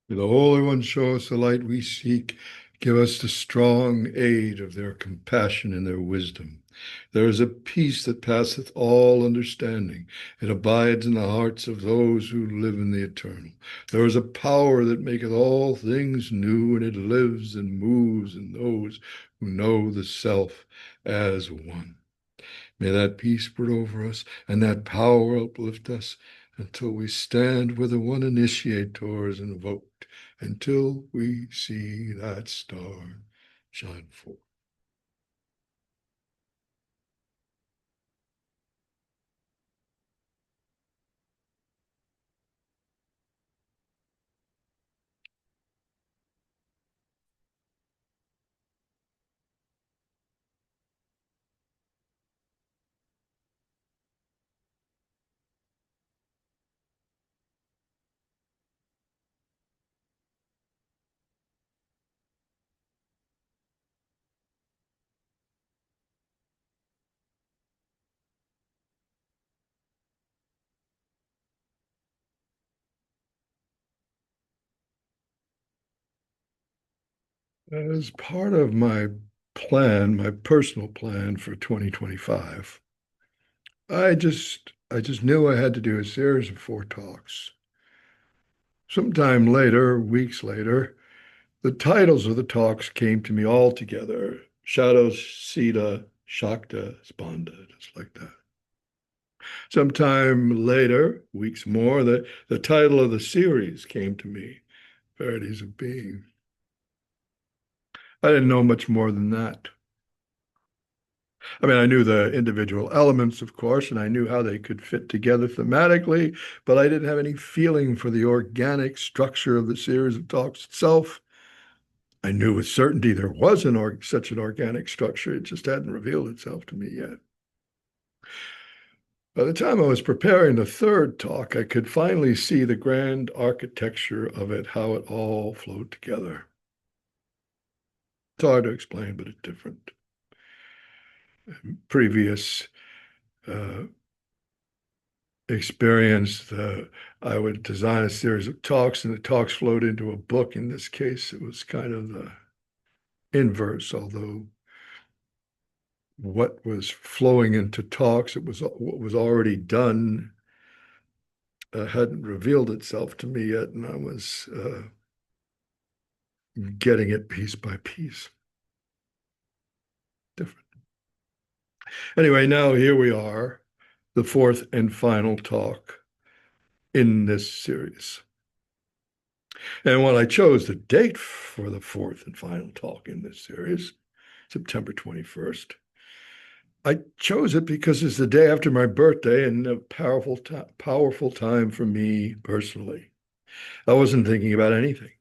May the Holy One show us the light we seek. Give us the strong aid of their compassion and their wisdom. There is a peace that passeth all understanding. It abides in the hearts of those who live in the eternal. There is a power that maketh all things new, and it lives and moves in those who know the self as one. May that peace brood over us and that power uplift us until we stand where the one initiator is invoked, until we see that star shine forth. As part of my plan, my personal plan for 2025, I just knew I had to do a series of 4 talks. Sometime later, weeks later, the titles of the talks came to me all together. Shadow, Sita, Shakta, Spanda, just like that. Sometime later, weeks more, the title of the series came to me, Verities of Being. I didn't know much more than that. I mean, I knew the individual elements, of course, and I knew how they could fit together thematically, but I didn't have any feeling for the organic structure of the series of talks itself. I knew with certainty there was such an organic structure. It just hadn't revealed itself to me yet. By the time I was preparing the third talk, I could finally see the grand architecture of it, how it all flowed together. It's hard to explain, but it's different. Previous uh, experience, I would design a series of talks, and the talks flowed into a book. In this case, it was kind of the inverse, although what was flowing into talks, it was what was already done hadn't revealed itself to me yet, and I was getting it piece by piece. Different. Anyway, now here we are, the fourth and final talk in this series. And when I chose the date for the fourth and final talk in this series, September 21st, I chose it because it's the day after my birthday and a powerful time for me personally. I wasn't thinking about anything.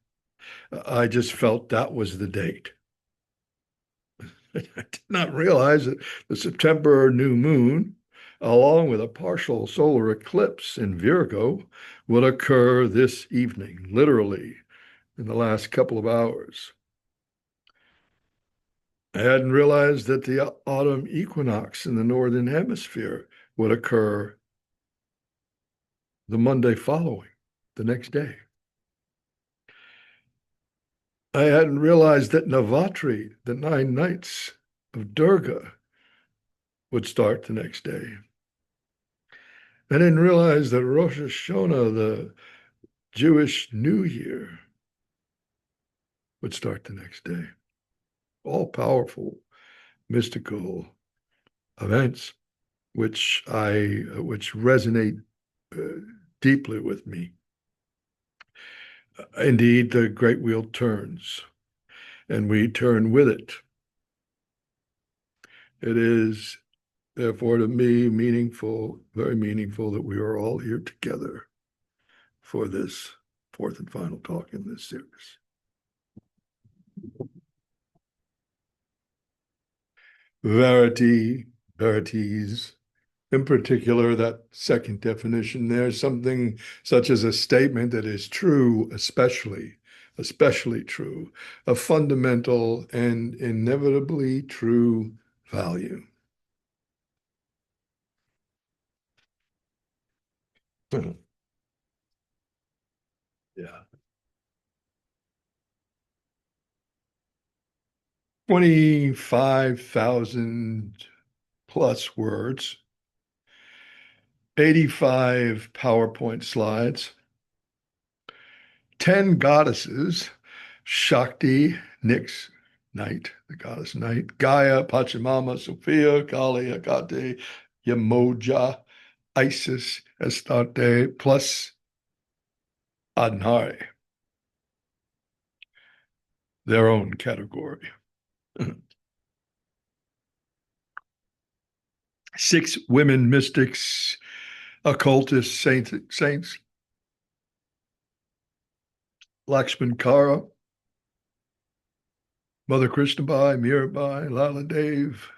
I just felt that was the date. I did not realize that the September new moon, along with a partial solar eclipse in Virgo, would occur this evening, literally in the last couple of hours. I hadn't realized that the autumn equinox in the northern hemisphere would occur the Monday following, the next day. I hadn't realized that Navratri, the 9 nights of Durga, would start the next day. I didn't realize that Rosh Hashanah, the Jewish New Year, would start the next day. All powerful, mystical events, which resonate uh, deeply with me. Indeed, the great wheel turns, and we turn with it. It is therefore to me meaningful, very meaningful, that we are all here together for this fourth and final talk in this series. Verity, verities, in particular, that second definition there, something such as a statement that is true, especially true, a fundamental and inevitably true value. Yeah. 25,000 plus words, 85 PowerPoint slides, 10 goddesses, Shakti, Nyx, night, the goddess night, Gaia, Pachamama, Sophia, Kali, Hecate, Yamoja, Isis, Astarte, plus Adnare, their own category. 6 women mystics, occultists, saints, Lakshman Kara, Mother Krishnabai, Mirabai, Lala Dev,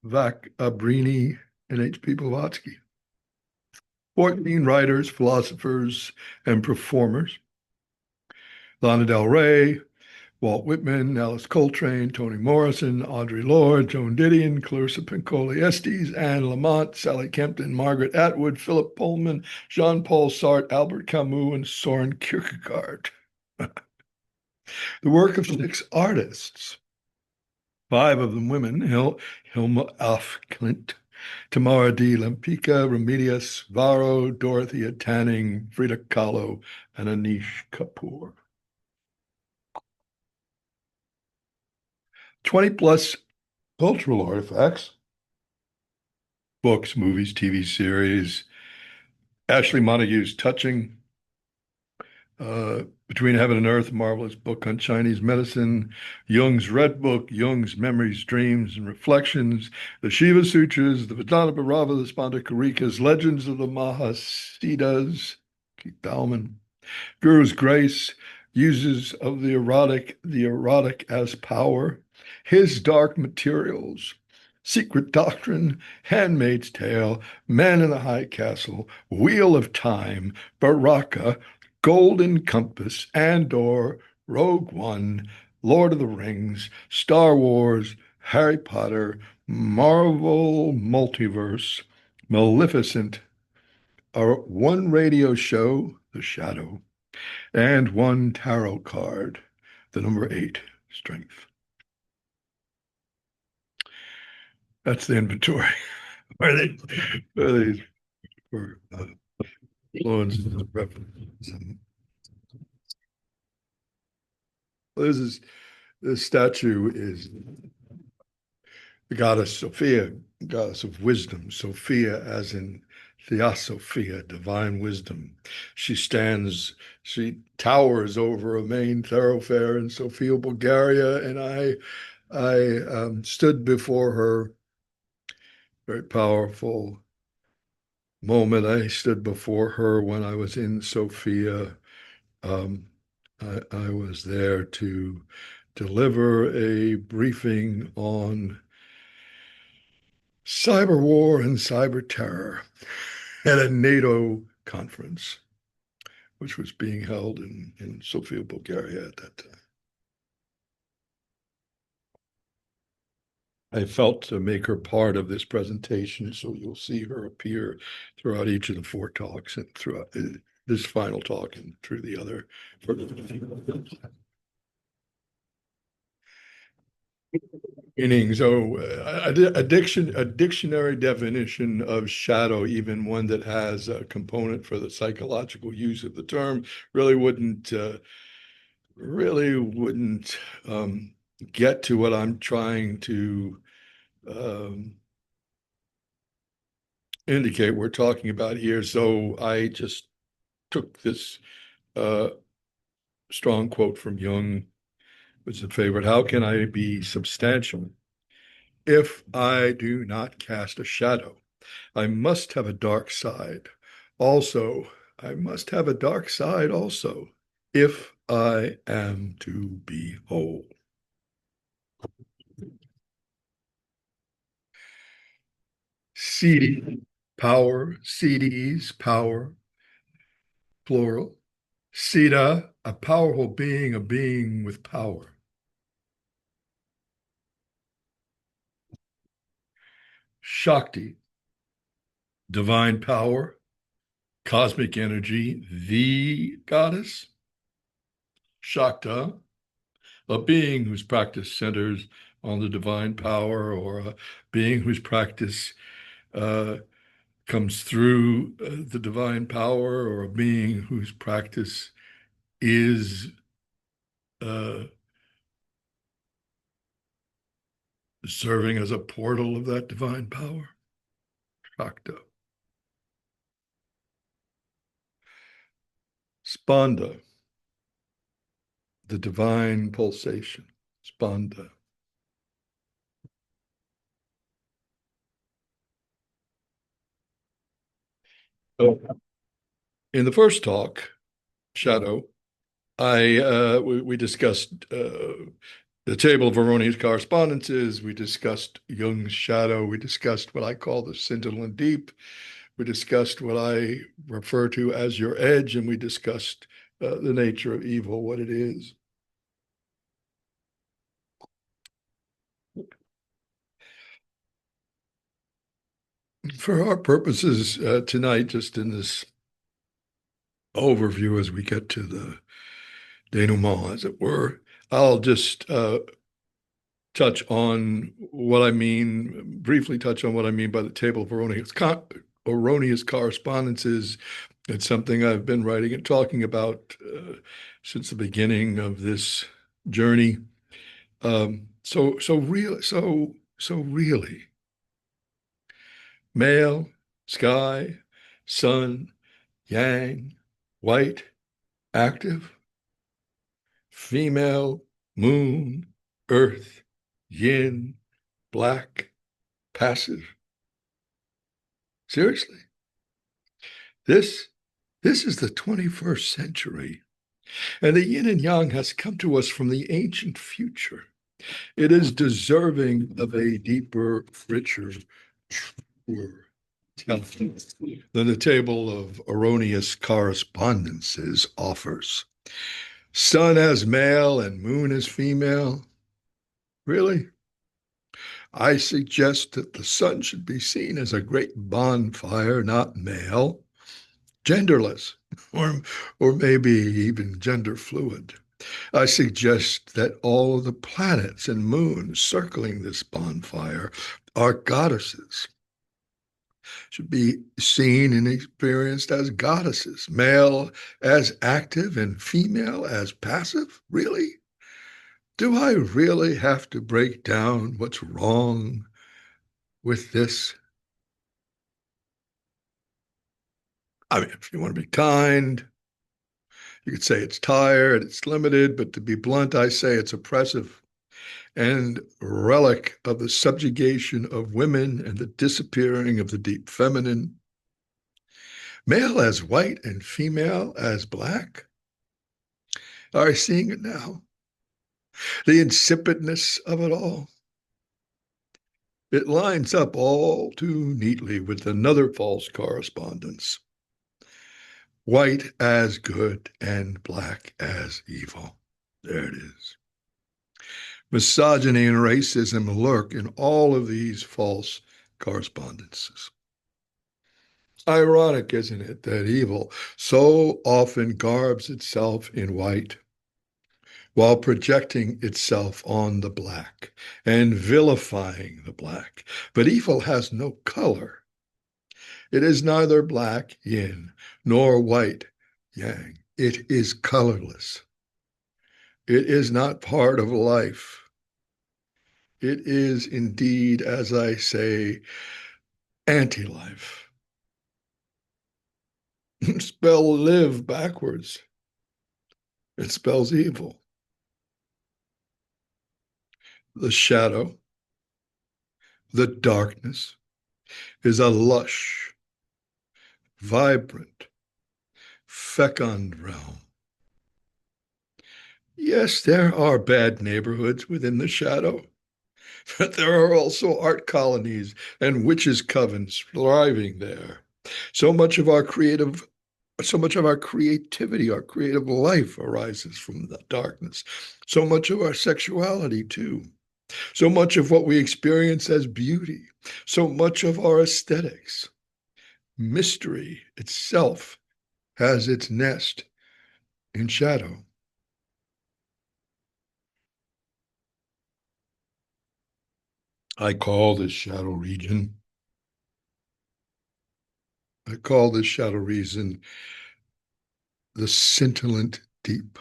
Vak Abrini, and H.P. Blavatsky. 14 writers, philosophers, and performers. Lana Del Rey, Walt Whitman, Alice Coltrane, Toni Morrison, Audre Lorde, Joan Didion, Clarissa Pinkola Estes, Anne Lamott, Sally Kempton, Margaret Atwood, Philip Pullman, Jean-Paul Sartre, Albert Camus, and Soren Kierkegaard. The work of 6 artists, 5 of them women, Hilma af Klint, Tamara D. Lempicka, Remedios Varo, Dorothea Tanning, Frida Kahlo, and Anish Kapoor. 20 plus cultural artifacts, books, movies, TV series. Ashley Montague's touching Between Heaven and Earth, a marvelous book on Chinese medicine, Jung's Red Book, Jung's Memories, Dreams, and Reflections, the Shiva Sutras, the Vedanta Bhairava, the Spanda Karikas, Legends of the Mahasiddhas, Keith Bauman, Guru's Grace, Uses of the erotic as power, His Dark Materials, Secret Doctrine, Handmaid's Tale, Man in the High Castle, Wheel of Time, Baraka, Golden Compass, Andor, Rogue One, Lord of the Rings, Star Wars, Harry Potter, Marvel Multiverse, Maleficent, one radio show, The Shadow, and one tarot card, the number 8, Strength. That's the inventory. Are they for influences and references? This statue is the goddess Sophia, goddess of wisdom. Sophia, as in Theosophia, divine wisdom. She towers over a main thoroughfare in Sofia, Bulgaria, and I stood before her. Very powerful moment. I stood before her when I was in Sofia. Um, I was there to deliver a briefing on cyber war and cyber terror at a NATO conference, which was being held in Sofia, Bulgaria at that time. I felt to make her part of this presentation, so you'll see her appear throughout each of the 4 talks and throughout this final talk and through the other. Meaning, so a dictionary definition of shadow, even one that has a component for the psychological use of the term, really wouldn't get to what I'm trying to um, indicate we're talking about here. So I just took this uh, strong quote from Jung, which is a favorite. How can I be substantial if I do not cast a shadow? I must have a dark side. Also, I must have a dark side also, if I am to be whole. CD, power, CDs, power, plural. Sita, a powerful being, a being with power. Shakti, divine power, cosmic energy, the goddess. Shakta, a being whose practice centers on the divine power, or a being whose practice uh, comes through the divine power, or a being whose practice is uh, serving as a portal of that divine power. Shakta. Spanda, the divine pulsation. Spanda. Oh. In the first talk, Shadow, we discussed the table of erroneous correspondences. We discussed Jung's shadow. We discussed what I call the scintillant deep. We discussed what I refer to as your edge, and we discussed the nature of evil, what it is. For our purposes tonight, just in this overview as we get to the denouement, as it were, I'll just touch on what I mean, briefly touch on what I mean by the table of erroneous correspondences. It's something I've been writing and talking about since the beginning of this journey. So really, male, sky, sun, yang, white, active, female, moon, earth, yin, black, passive. Seriously, this this is the 21st century, and the yin and yang has come to us from the ancient future. It is deserving of a deeper, richer, truer telling than the table of erroneous correspondences offers. Sun as male and moon as female. Really? I suggest that the sun should be seen as a great bonfire, not male, genderless, or maybe even gender fluid. I suggest that all the planets and moons circling this bonfire are goddesses, should be seen and experienced as goddesses, male as active and female as passive. Really? Do I really have to break down what's wrong with this? I mean, if you want to be kind, you could say it's tired, it's limited, but to be blunt, I say it's oppressive and relic of the subjugation of women and the disappearing of the deep feminine. Male as white and female as black. Are you seeing it now? The insipidness of it all. It lines up all too neatly with another false correspondence. White as good and black as evil. There it is. Misogyny and racism lurk in all of these false correspondences. Ironic, isn't it, that evil so often garbs itself in white while projecting itself on the black and vilifying the black. But evil has no color. It is neither black, yin, nor white, yang. It is colorless. It is not part of life. It is indeed, as I say, anti-life. Spell live backwards. It spells evil. The shadow, the darkness, is a lush, vibrant, fecund realm. Yes, there are bad neighborhoods within the shadow, but there are also art colonies and witches' covens thriving there. So much of our creative so much of our creativity, our creative life arises from the darkness. So much of our sexuality, too. So much of what we experience as beauty. So much of our aesthetics. Mystery itself has its nest in shadow. I call this shadow region, I call this shadow region the scintillant deep,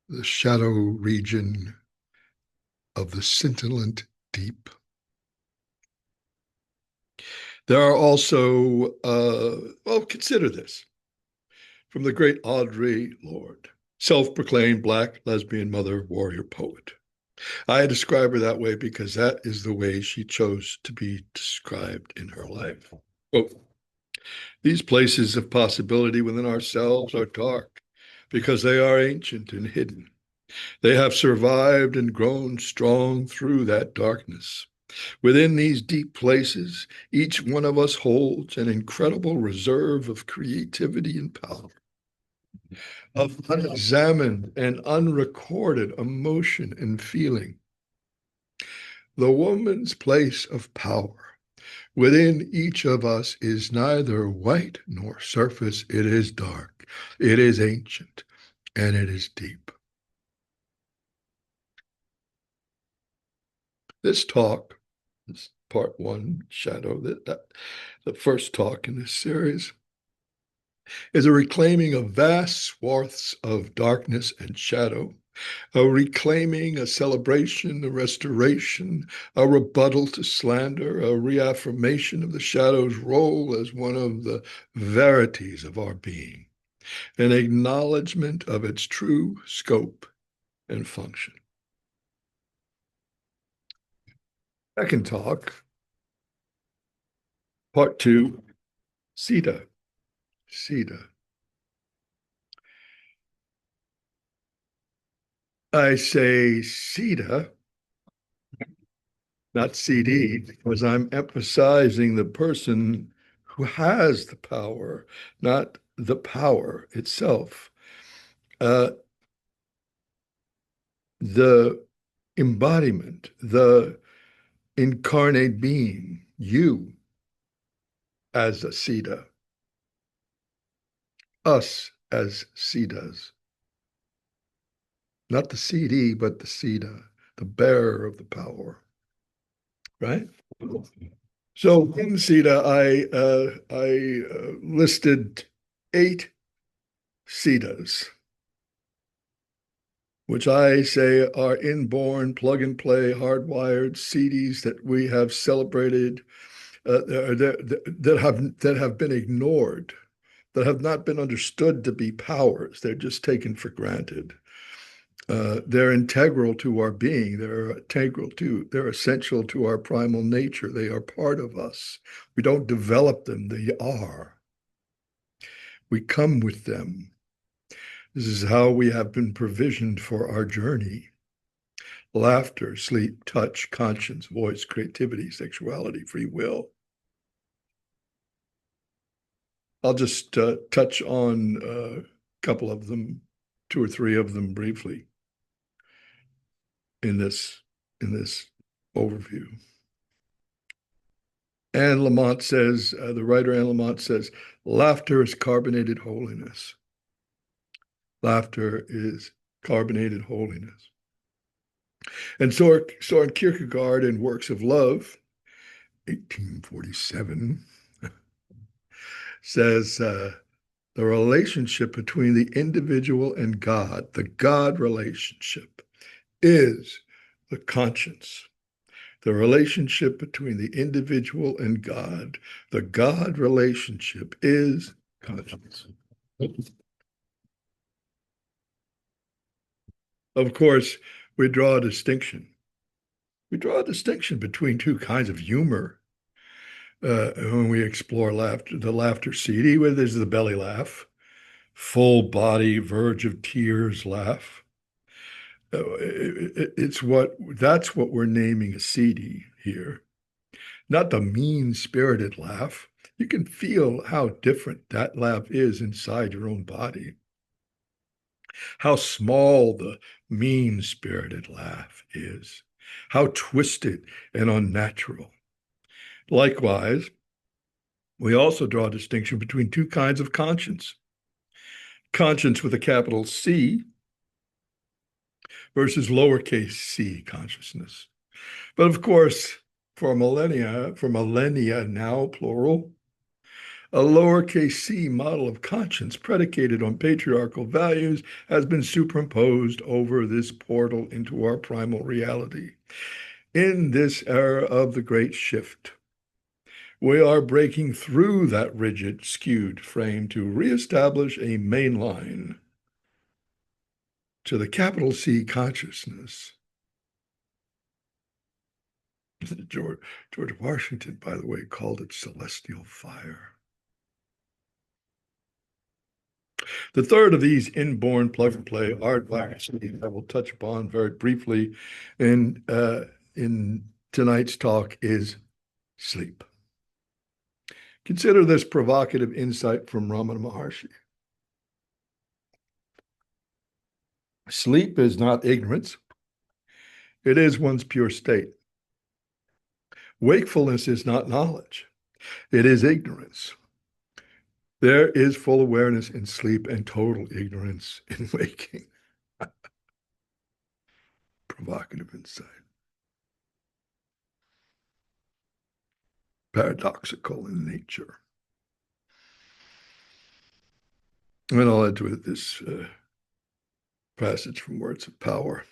the shadow region of the scintillant deep. There are also, well, consider this from the great Audre Lorde, self proclaimed Black lesbian mother, warrior, poet. I describe her that way because that is the way she chose to be described in her life. Quote, these places of possibility within ourselves are dark because they are ancient and hidden. They have survived and grown strong through that darkness. Within these deep places, each one of us holds an incredible reserve of creativity and power, of unexamined and unrecorded emotion and feeling. The woman's place of power within each of us is neither white nor surface, it is dark, it is ancient, and it is deep. This talk, this part one, Shadow, the first talk in this series, is a reclaiming of vast swaths of darkness and shadow, a reclaiming, a celebration, a restoration, a rebuttal to slander, a reaffirmation of the shadow's role as one of the verities of our being, an acknowledgement of its true scope and function. Second talk, part two, Sita. Sita. I say Sita, not CD, because I'm emphasizing the person who has the power, not the power itself. Uh, the embodiment, the incarnate being, you as a Sita, us as Sitas, not the CD, but the Sita, the bearer of the power, right? So in Sita, I listed 8 Sitas, which I say are inborn, plug and play, hardwired CDs that we have celebrated, that have been ignored, that have not been understood to be powers. They're just taken for granted. They're integral to our being. They're essential to our primal nature. They are part of us. We don't develop them, they are. We come with them. This is how we have been provisioned for our journey. Laughter, sleep, touch, conscience, voice, creativity, sexuality, free will. I'll just touch on a couple of them, 2 or 3 of them briefly in this overview. Anne Lamott says, the writer Anne Lamott says, laughter is carbonated holiness. Laughter is carbonated holiness. And Soren Kierkegaard in Works of Love, 1847, says the relationship between the individual and God, the God relationship, is the conscience. The relationship between the individual and God, the God relationship is conscience. Of course, we draw a distinction. We draw a distinction between 2 kinds of humor when we explore laughter. The laughter CD, where there's the belly laugh, full body, verge of tears laugh. That's what we're naming a CD here, not the mean-spirited laugh. You can feel how different that laugh is inside your own body, how small the mean-spirited laugh is, how twisted and unnatural. Likewise, we also draw a distinction between 2 kinds of conscience. Conscience with a capital C, versus lowercase c consciousness. But of course, for millennia now, plural, a lowercase c model of conscience predicated on patriarchal values has been superimposed over this portal into our primal reality. In this era of the great shift, we are breaking through that rigid, skewed frame to reestablish a main line to the capital C consciousness. George, George Washington, by the way, called it celestial fire. The third of these inborn plug-and-play art I will touch upon very briefly in tonight's talk is sleep. Consider this provocative insight from Ramana Maharshi. Sleep is not ignorance. It is one's pure state. Wakefulness is not knowledge. It is ignorance. There is full awareness in sleep and total ignorance in waking. Provocative insight. Paradoxical in nature. And I'll add to it this passage from Words of Power.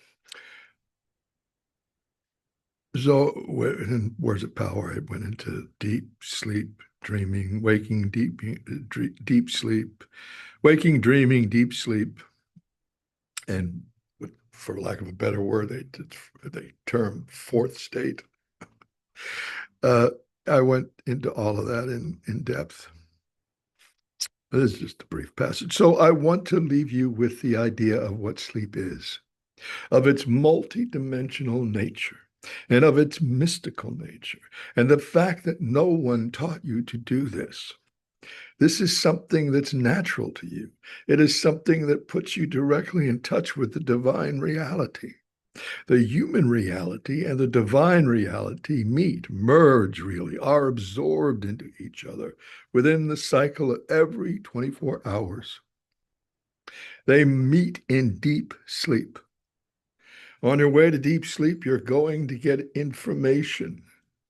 So in Words of Power, I went into deep sleep, dreaming, waking, deep sleep, waking, dreaming, deep sleep, and for lack of a better word, they term fourth state. I went into all of that in depth. This is just a brief passage. So I want to leave you with the idea of what sleep is, of its multidimensional nature, and of its mystical nature, and the fact that no one taught you to do this. This is something that's natural to you. It is something that puts you directly in touch with the divine reality. The human reality and the divine reality meet, merge really, are absorbed into each other within the cycle of every 24 hours. They meet in deep sleep. On your way to deep sleep, you're going to get information.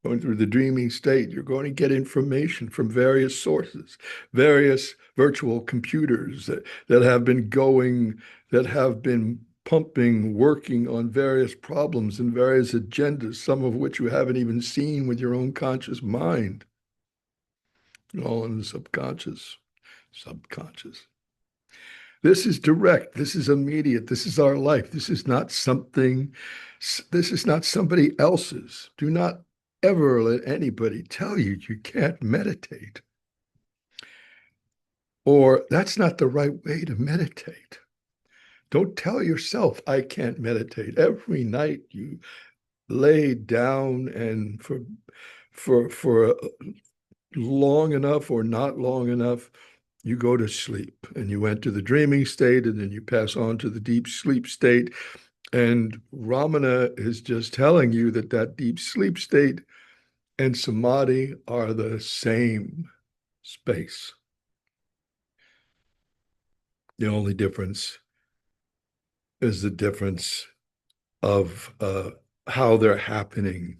Going through the dreaming state, you're going to get information from various sources, various virtual computers that have been pumping, working on various problems and various agendas, some of which you haven't even seen with your own conscious mind. All in the subconscious. This is direct. This is immediate. This is our life. This is not somebody else's. Do not ever let anybody tell you you can't meditate. Or that's not the right way to meditate. Don't tell yourself, I can't meditate. Every night you lay down and for long enough or not long enough, you go to sleep and you enter the dreaming state and then you pass on to the deep sleep state. And Ramana is just telling you that that deep sleep state and samadhi are the same space. The only difference is the difference of how they're happening,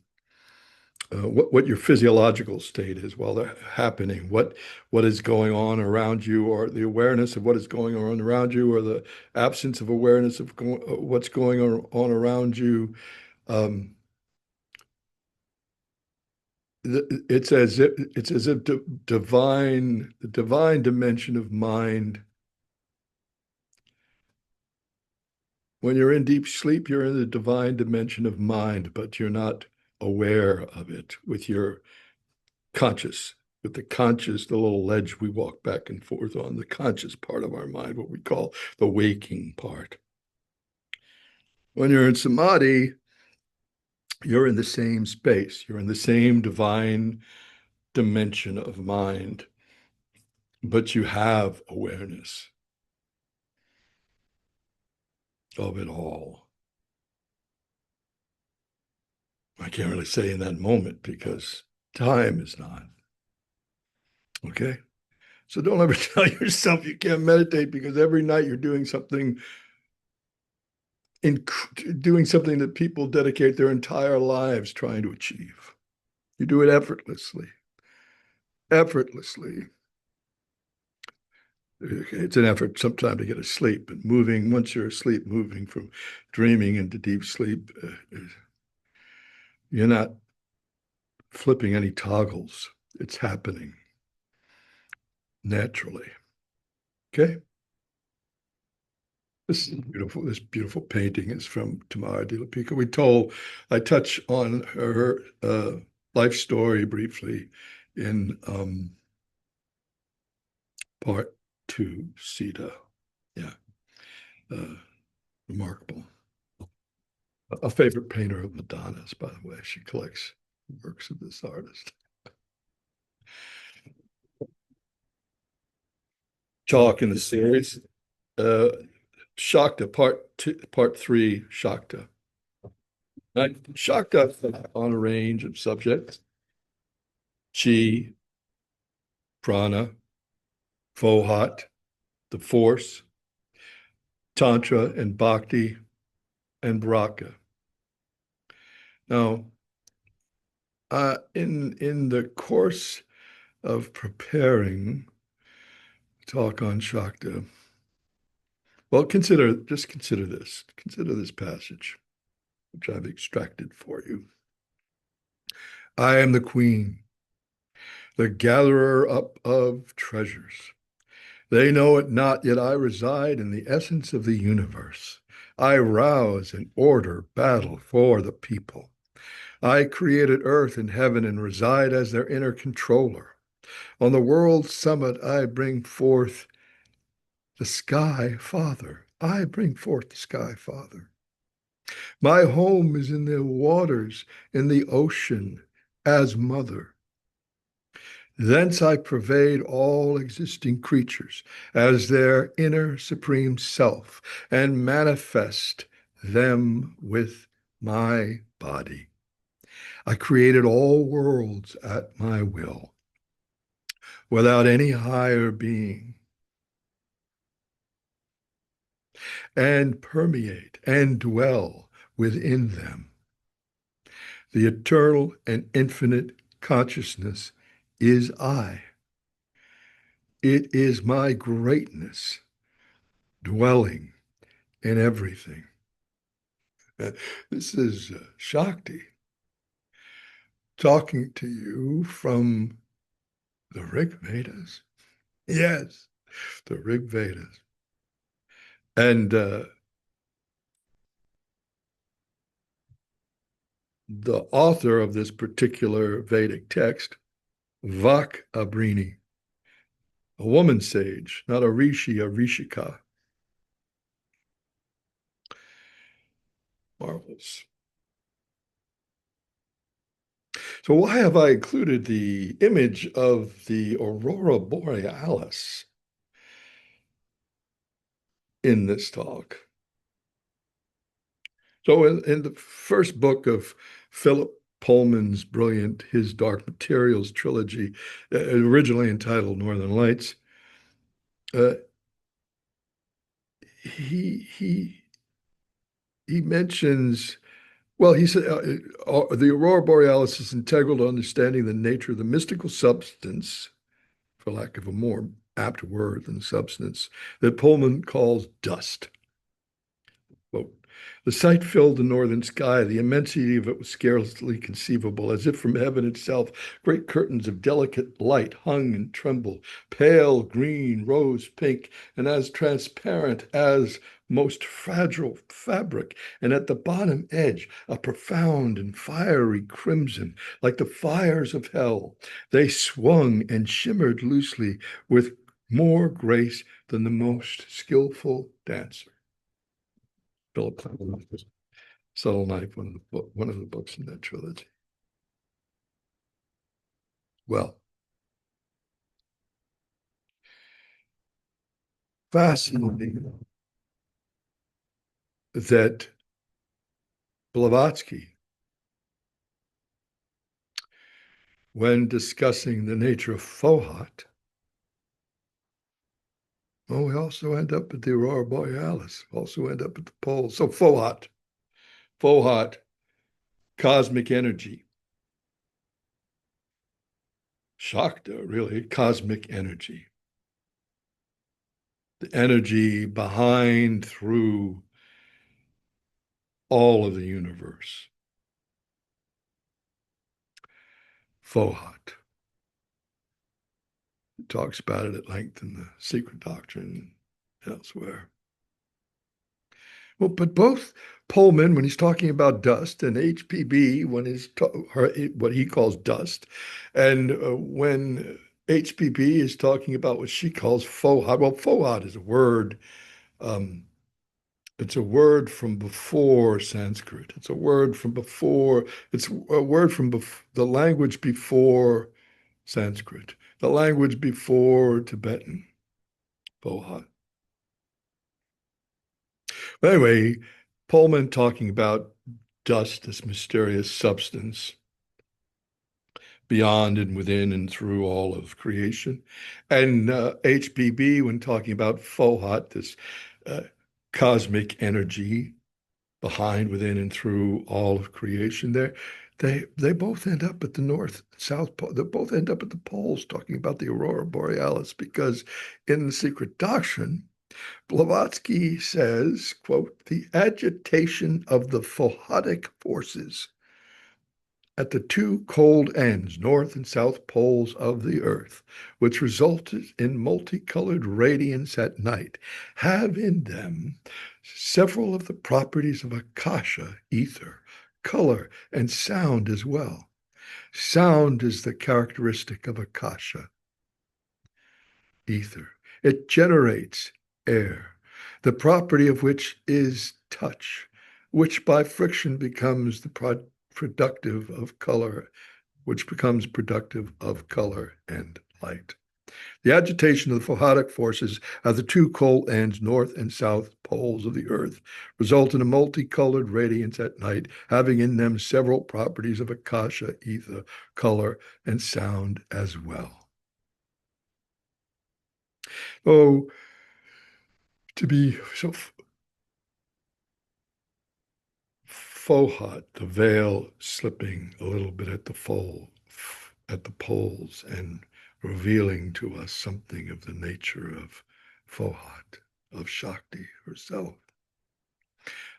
what your physiological state is while they're happening, what is going on around you, or the awareness of what is going on around you, or the absence of awareness of what's going on around you. It's as if the divine dimension of mind. When you're in deep sleep, you're in the divine dimension of mind, but you're not aware of it with your conscious, with the conscious, the little ledge we walk back and forth on, the conscious part of our mind, what we call the waking part. When you're in samadhi, you're in the same space. You're in the same divine dimension of mind, but you have awareness of it all. I can't really say in that moment because time is not. Okay? So don't ever tell yourself you can't meditate because every night you're doing something in doing something that people dedicate their entire lives trying to achieve. You do it effortlessly, effortlessly. It's an effort sometimes to get asleep, but moving, once you're asleep, moving from dreaming into deep sleep, you're not flipping any toggles. It's happening naturally. Okay. This beautiful painting is from Tamara de la Pica. I touch on her life story briefly in part two, Sita. Yeah, uh, remarkable. A favorite painter of Madonna's, by the way. She collects works of this artist. Chalk in the series. Uh, Shakta, part two, part three, Shakta. Shakta on a range of subjects: chi, prana, Fohat, the Force, Tantra, and Bhakti, and Braka. Now, in the course of preparing talk on Shakta, well, consider this. Consider this passage, which I've extracted for you. I am the queen, the gatherer up of treasures. They know it not, yet I reside in the essence of the universe. I rouse and order battle for the people. I created earth and heaven and reside as their inner controller. On the world summit, I bring forth the sky father. I bring forth the sky father. My home is in the waters, in the ocean, as mother. Thence I pervade all existing creatures as their inner supreme self and manifest them with my body. I created all worlds at my will without any higher being and permeate and dwell within them. The eternal and infinite consciousness is I. It is my greatness dwelling in everything. This is Shakti talking to you from the Rig Vedas. Yes, the Rig Vedas. And the author of this particular Vedic text, Vak Abrini, a woman sage, not a rishi, a rishika. Marvelous. So why have I included the image of the aurora borealis in this talk? So in the first book of Philip Pullman's brilliant His Dark Materials trilogy, originally entitled Northern Lights, uh, he he mentions, well, he said the aurora borealis is integral to understanding the nature of the mystical substance, for lack of a more apt word than substance, that Pullman calls dust. Quote, the sight filled the northern sky. The immensity of it was scarcely conceivable. As if from heaven itself, great curtains of delicate light hung and trembled, pale green, rose pink, and as transparent as most fragile fabric. And at the bottom edge, a profound and fiery crimson, like the fires of hell. They swung and shimmered loosely with more grace than the most skillful dancer. Philip Pullman. Subtle Knife, one of the books in that trilogy. Well, fascinating that Blavatsky, when discussing the nature of Fohat, Oh, we also end up at the Aurora Borealis, also end up at the poles. So Fohat, cosmic energy. Shakta, really, cosmic energy. The energy behind, through all of the universe. Fohat talks about it at length in the Secret Doctrine and elsewhere. Well, but both Pullman, when he's talking about dust, and HPB, when he's what he calls dust, and when HPB is talking about what she calls fohad. Well, fohad is a word. Um, it's a word from before Sanskrit. It's a word from before. It's a word from the language before Sanskrit, the language before Tibetan. Fohad. But anyway, Pullman talking about dust, this mysterious substance beyond and within and through all of creation. And HBB, when talking about Fohat, this uh, cosmic energy behind, within, and through all of creation, they both end up at the North South Pole. They both end up at the poles talking about the Aurora Borealis because in the Secret Doctrine, Blavatsky says, quote, the agitation of the Fohatic forces at the two cold ends, north and south poles of the earth, which resulted in multicolored radiance at night, have in them several of the properties of akasha, ether, color, and sound as well. Sound is the characteristic of akasha, ether. It generates air, the property of which is touch, which by friction becomes the productive of color, which becomes productive of color and light. The agitation of the Fohatic forces at the two cold ends, north and south poles of the earth, result in a multicolored radiance at night, having in them several properties of akasha, ether, color, and sound as well. Oh, to be so Fohat, the veil slipping a little bit at at the poles, and revealing to us something of the nature of Fohat, of Shakti herself.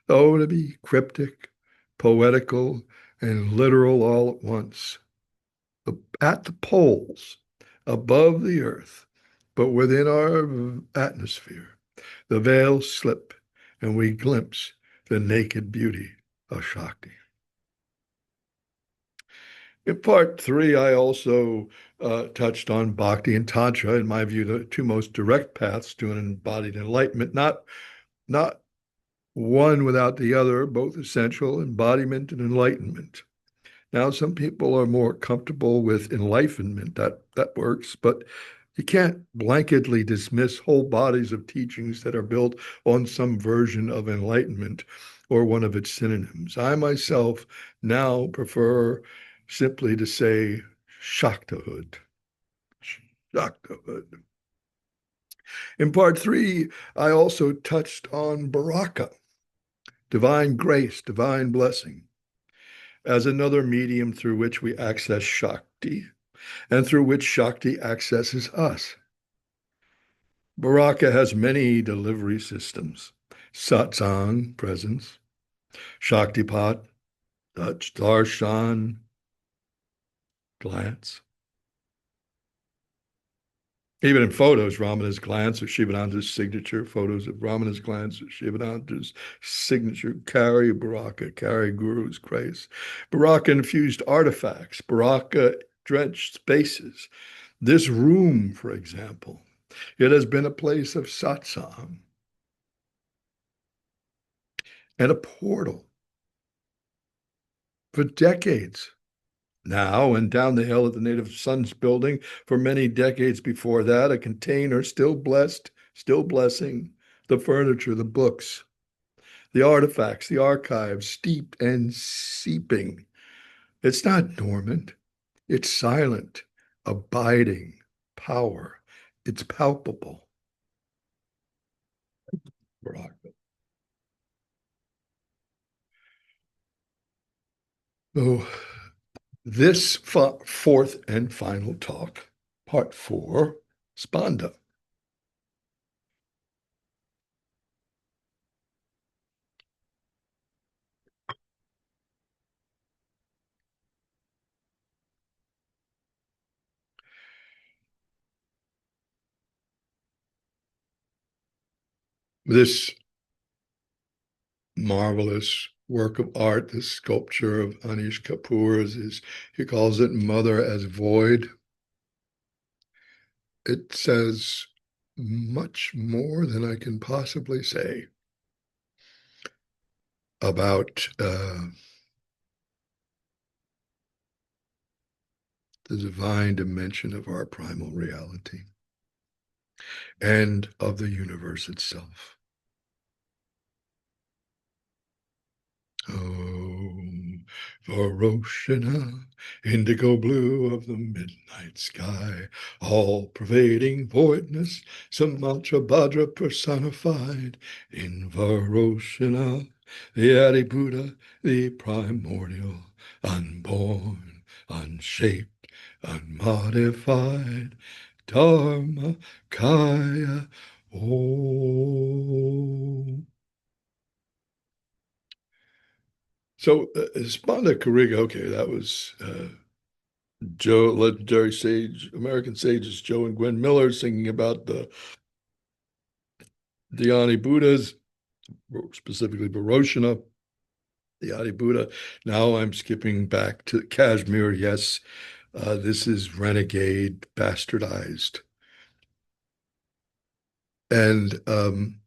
Oh, to be cryptic, poetical, and literal all at once. At the poles, above the earth, but within our atmosphere, the veils slip and we glimpse the naked beauty of Shakti. In part three, I also touched on Bhakti and Tantra, in my view, the two most direct paths to an embodied enlightenment, not one without the other, both essential, embodiment and enlightenment. Now, some people are more comfortable with enlightenment. That works, but you can't blanketly dismiss whole bodies of teachings that are built on some version of enlightenment or one of its synonyms. I myself now prefer simply to say Shaktahood. Shaktahood. In part three, I also touched on Baraka, divine grace, divine blessing, as another medium through which we access Shakti and through which Shakti accesses us. Baraka has many delivery systems: satsang, presence; Shaktipat, touch; darshan, glance. Even in photos, Ramana's glance or Shivananda's signature, photos of Ramana's glance or Shivananda's signature carry Baraka, carry Guru's grace. Baraka infused artifacts, Baraka drenched spaces. This room, for example, it has been a place of satsang and a portal for decades now, and down the hill at the Native Sons building for many decades before that, a container still blessed, still blessing the furniture, the books, the artifacts, the archives, steeped and seeping. It's not dormant, it's silent, abiding power. It's palpable. Barack. So this fourth and final talk, part four, Spanda. This marvelous work of art, this sculpture of Anish Kapoor's, is he calls it Mother as Void. It says much more than I can possibly say about the divine dimension of our primal reality and of the universe itself. Oh, Varoshana, indigo blue of the midnight sky, all-pervading voidness, Samantrabhadra personified in Varoshana, the Adi Buddha, the primordial, unborn, unshaped, unmodified, Dharma Kaya. Oh. So Spanda Kariga, okay, that was Joe, legendary sage, American sages Joe and Gwen Miller singing about the Dhyani Buddhas, specifically Varoshana, the Adi Buddha. Now I'm skipping back to Kashmir. Yes, this is renegade, bastardized. And I'm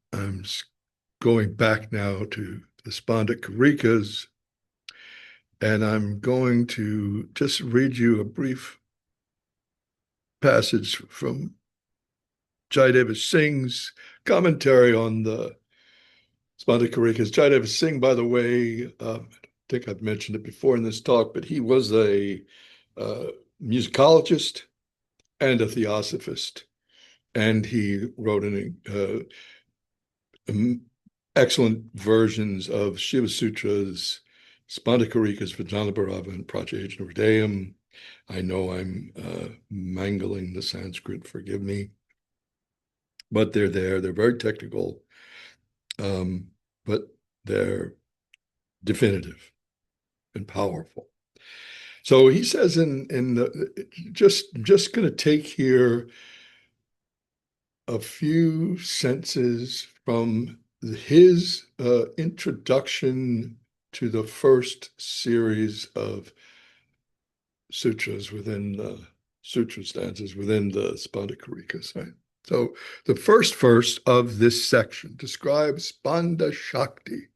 going back now to the Spanda Karikas, and I'm going to just read you a brief passage from Jayadeva Singh's commentary on the Spanda Karikas. Jayadeva Singh, by the way, I think I've mentioned it before in this talk, but he was a uh, musicologist and a theosophist, and he wrote excellent versions of Shiva Sutras, Spanda Karikas, Vijnana Bharava, and Pratyajna Hridayam. I know I'm mangling the Sanskrit, forgive me, but they're there. They're very technical, but they're definitive and powerful. So he says in the just going to take here a few sentences from his introduction to the first series of sutras within the sutra stanzas within the Spanda Karikas. Right? So the first verse of this section describes Spanda Shakti,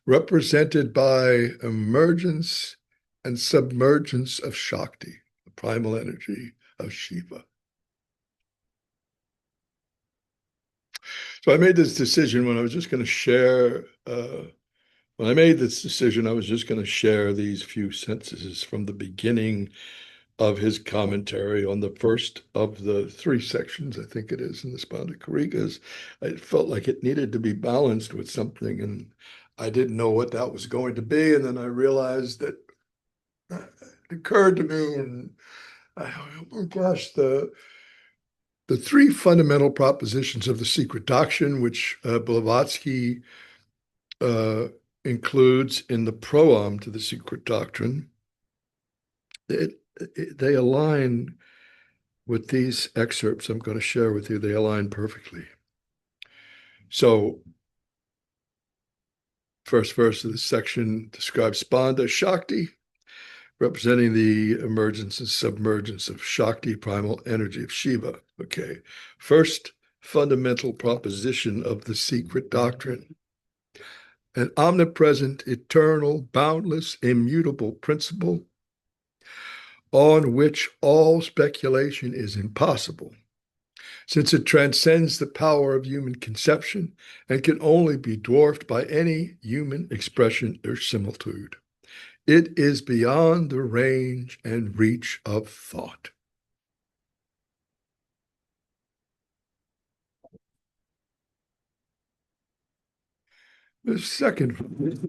represented by emergence and submergence of Shakti, the primal energy of Shiva. So I made this decision when I was just going to share. When I made this decision, I was just going to share these few sentences from the beginning of his commentary on the first of the three sections, I think it is, in the Spanda Karikas. I felt like it needed to be balanced with something, and I didn't know what that was going to be. And then I realized that it occurred to me, and oh my gosh, the three fundamental propositions of the secret doctrine, which Blavatsky uh, includes in the proem to the secret doctrine, they align with these excerpts I'm going to share with you. They align perfectly. So, first verse of this section describes Spanda Shakti, representing the emergence and submergence of Shakti, primal energy of Shiva. Okay. First fundamental proposition of the secret doctrine: an omnipresent, eternal, boundless, immutable principle on which all speculation is impossible, since it transcends the power of human conception and can only be dwarfed by any human expression or similitude. It is beyond the range and reach of thought. The second,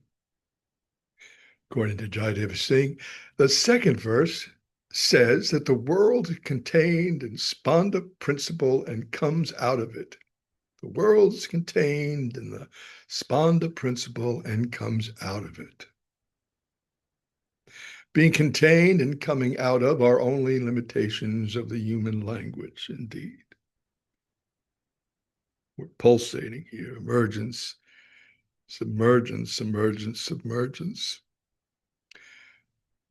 according to Jayadeva Singh, the second verse says that the world is contained in Spanda principle and comes out of it. The world is contained in the Spanda principle and comes out of it. Being contained and coming out of are only limitations of the human language, indeed. We're pulsating here, emergence, submergence, submergence, submergence.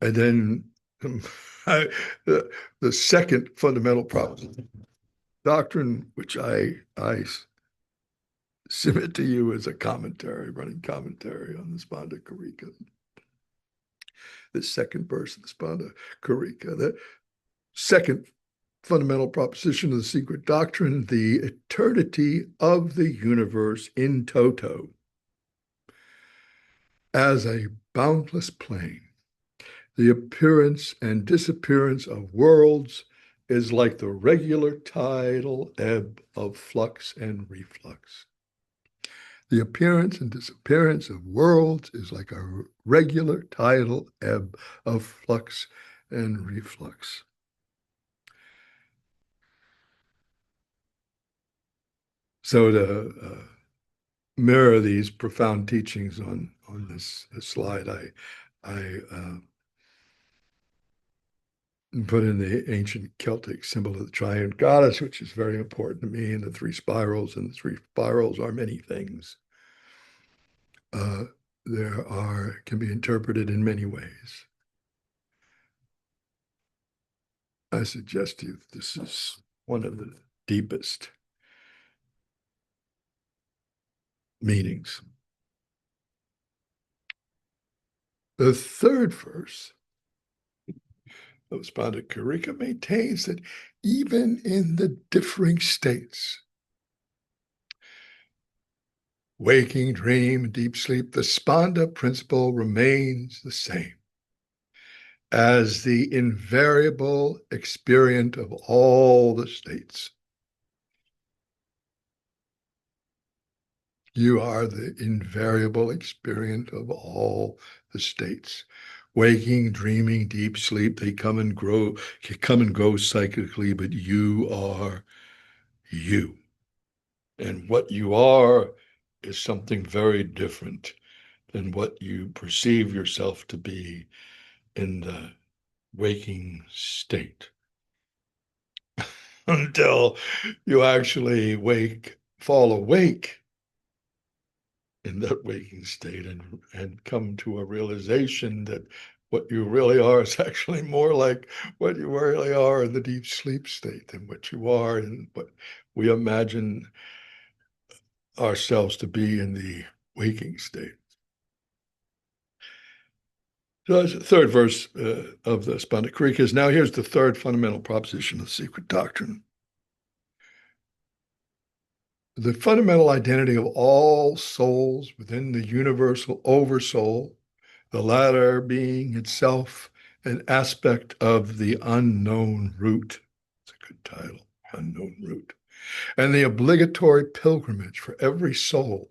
And then the second fundamental problem, doctrine, which I submit to you as a commentary, running commentary on the Spanda Karika. The second verse of the Spanda Karika, the second fundamental proposition of the secret doctrine, the eternity of the universe in toto as a boundless plane. The appearance and disappearance of worlds is like the regular tidal ebb of flux and reflux. The appearance and disappearance of worlds is like a regular tidal ebb of flux and reflux. So to mirror these profound teachings on this slide, I put in the ancient Celtic symbol of the triune goddess, which is very important to me, and the three spirals, and the three spirals are many things. There can be interpreted in many ways. I suggest to you that this is one of the deepest meanings. The third verse of Spanda Karika maintains that even in the differing states, waking, dream, deep sleep, the Spanda principle remains the same as the invariable experience of all the states. You are the invariable experience of all the states. Waking, dreaming, deep sleep, they come and go cyclically, but you are you. And what you are is something very different than what you perceive yourself to be in the waking state until you actually fall awake in that waking state and come to a realization that what you really are is actually more like what you really are in the deep sleep state than what you are in what we imagine ourselves to be in the waking state. So that's the third verse of the Spanda Karika is now here's the third fundamental proposition of the secret doctrine. The fundamental identity of all souls within the universal oversoul, the latter being itself an aspect of the unknown root. It's a good title, Unknown Root. And the obligatory pilgrimage for every soul,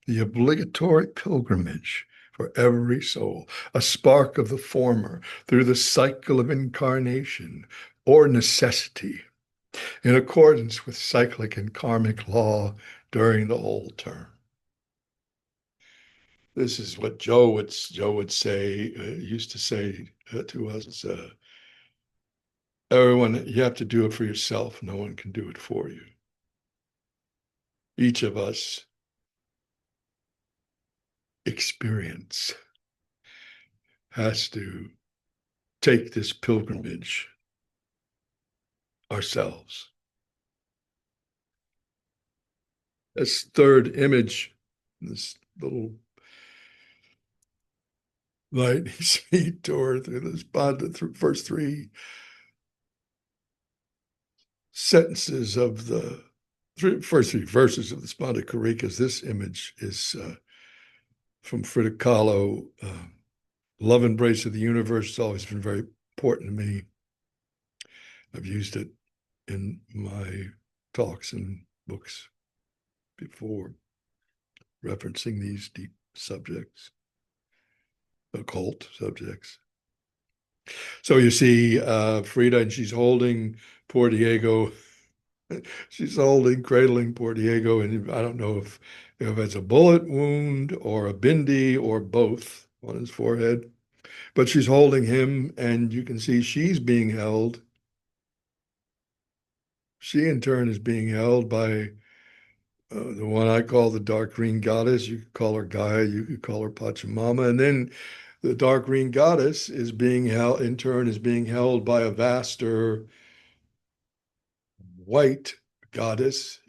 the obligatory pilgrimage for every soul, a spark of the former through the cycle of incarnation or necessity, in accordance with cyclic and karmic law during the whole term. This is what Joe would say, used to say to us, everyone, you have to do it for yourself. No one can do it for you. Each of us experience has to take this pilgrimage ourselves. This third image, this little lightning speed tour through this Spanda, through first three sentences of the first three verses of the Spanda Karikas. This image is from Frida Kahlo, Love Embrace of the Universe. It's always been very important to me. I've used it in my talks and books before. referencing these deep subjects, occult subjects. So you see Frida, and she's holding poor Diego. She's holding, cradling poor Diego, and I don't know if it's a bullet wound or a bindi or both on his forehead, but she's holding him, and you can see she's being held. She, in turn, is being held by the one I call the dark green goddess. You could call her Gaia, you could call her Pachamama. And then the dark green goddess is being held, in turn, is being held by a vaster white goddess.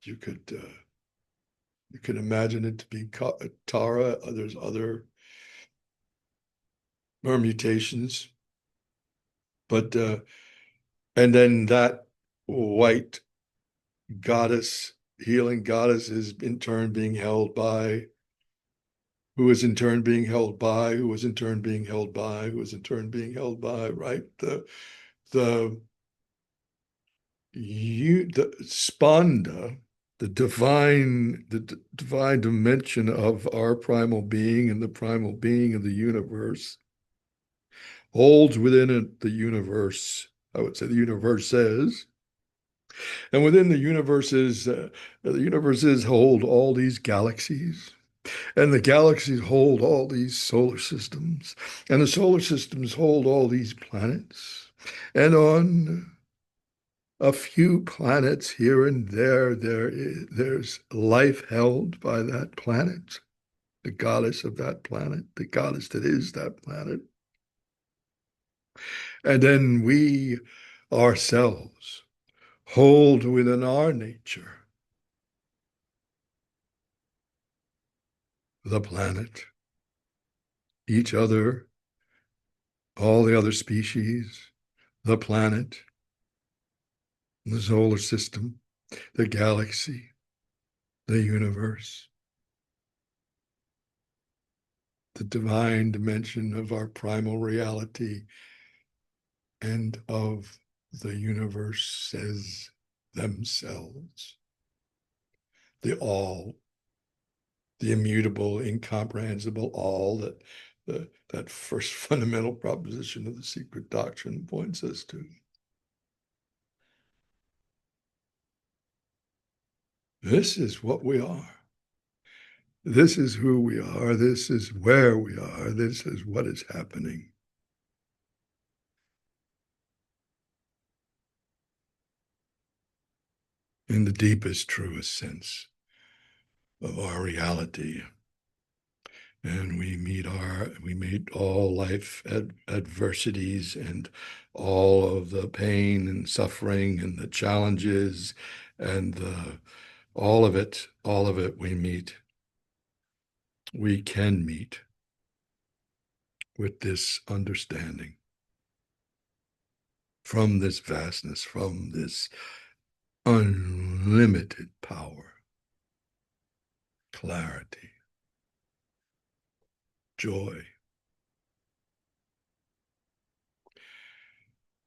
You could imagine it to be Tara. There's other permutations, but and then that white goddess, healing goddess, is in turn being held by who is in turn being held by, who is in turn being held by, who is in turn being held by, right? The the Spanda, the divine dimension of our primal being and the primal being of the universe holds within it the universe. I would say the universe says, and within the universes hold all these galaxies. And the galaxies hold all these solar systems, and the solar systems hold all these planets. And on a few planets here and there's life held by that planet, the goddess of that planet, the goddess that is that planet. And then we ourselves hold within our nature the planet, each other, all the other species, the planet, the solar system, the galaxy, the universe, the divine dimension of our primal reality and of the universe as themselves, the all, the immutable, incomprehensible all that first fundamental proposition of the secret doctrine points us to. This is what we are. This is who we are. This is where we are. This is what is happening. In the deepest, truest sense of our reality. And we meet all life adversities and all of the pain and suffering and the challenges and all of it we meet. We can meet with this understanding from this vastness, from this unlimited power, clarity, joy,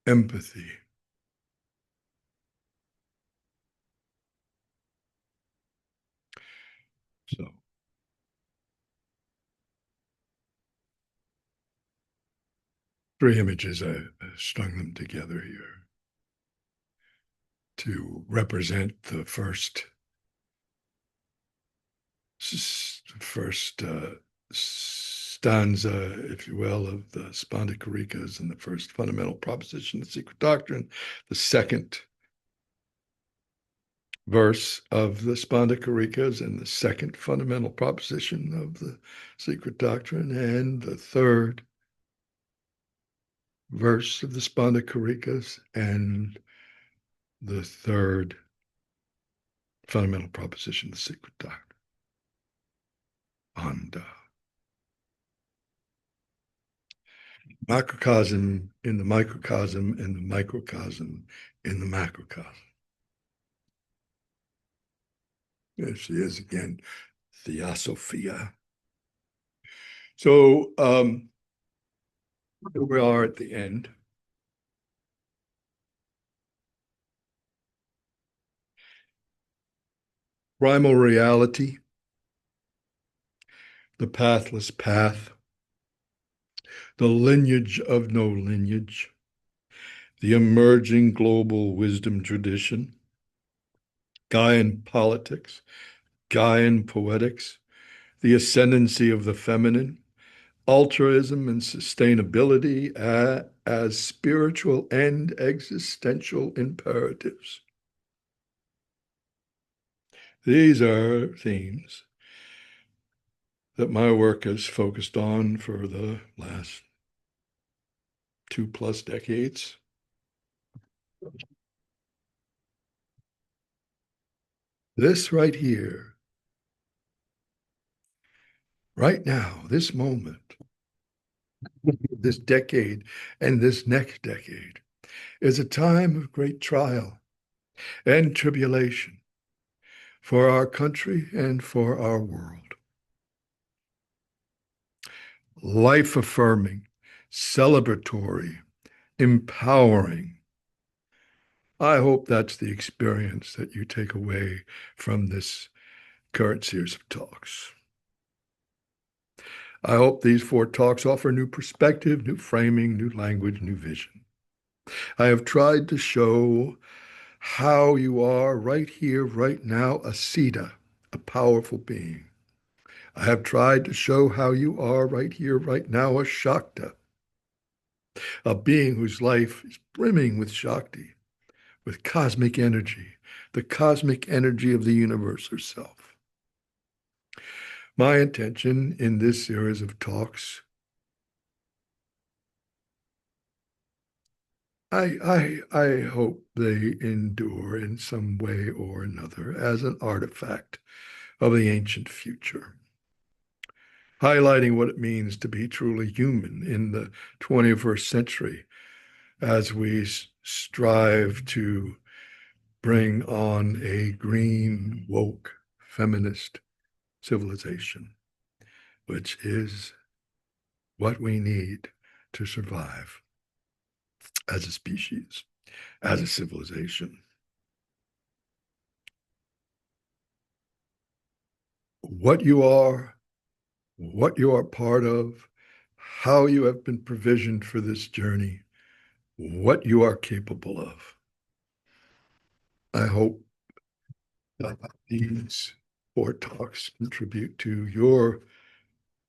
empathy. So, three images, I strung them together here to represent the first stanza, if you will, of the Spanda Karikas and the first fundamental proposition of the secret doctrine, the second verse of the Spanda Karikas and the second fundamental proposition of the secret doctrine, and the third verse of the Spanda Karikas and the third fundamental proposition of the secret doctrine. And macrocosm in the microcosm and the microcosm in the macrocosm. There she is again, Theosophia. So here we are at the end. Primal reality the pathless path, the lineage of no lineage, the emerging global wisdom tradition, Gaian politics, Gaian poetics, the ascendancy of the feminine, altruism and sustainability as spiritual and existential imperatives. These are themes that my work has focused on for the last 2+ decades. This right here, right now, this moment, this decade, and this next decade is a time of great trial and tribulation for our country and for our world. Life affirming, celebratory, empowering. I hope that's the experience that you take away from this current series of talks. I hope these 4 talks offer new perspective, new framing, new language, new vision. I have tried to show how you are right here, right now, a Siddha, a powerful being. I have tried to show how you are right here, right now, a Shakta, a being whose life is brimming with Shakti, with cosmic energy, the cosmic energy of the universe herself. My intention in this series of talks, I hope they endure in some way or another as an artifact of the ancient future, highlighting what it means to be truly human in the 21st century as we strive to bring on a green, woke, feminist civilization, which is what we need to survive as a species, as a civilization. What you are, what you are part of, how you have been provisioned for this journey, what you are capable of. I hope that these 4 talks contribute to your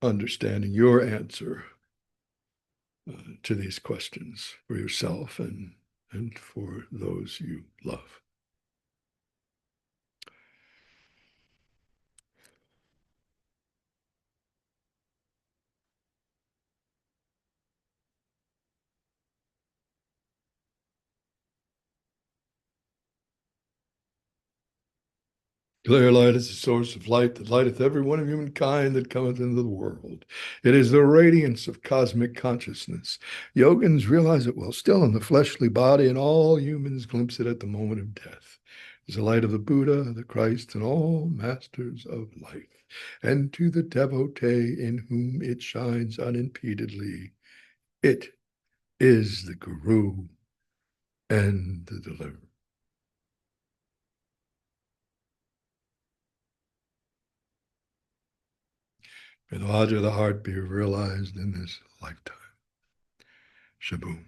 understanding, your answer to these questions for yourself and for those you love. Clear light is the source of light that lighteth every one of humankind that cometh into the world. It is the radiance of cosmic consciousness. Yogins realize it while still in the fleshly body, and all humans glimpse it at the moment of death. It is the light of the Buddha, the Christ, and all masters of life. And to the devotee in whom it shines unimpededly, it is the Guru and the deliverer. May the Lodge of the heart be realized in this lifetime. Shaboom.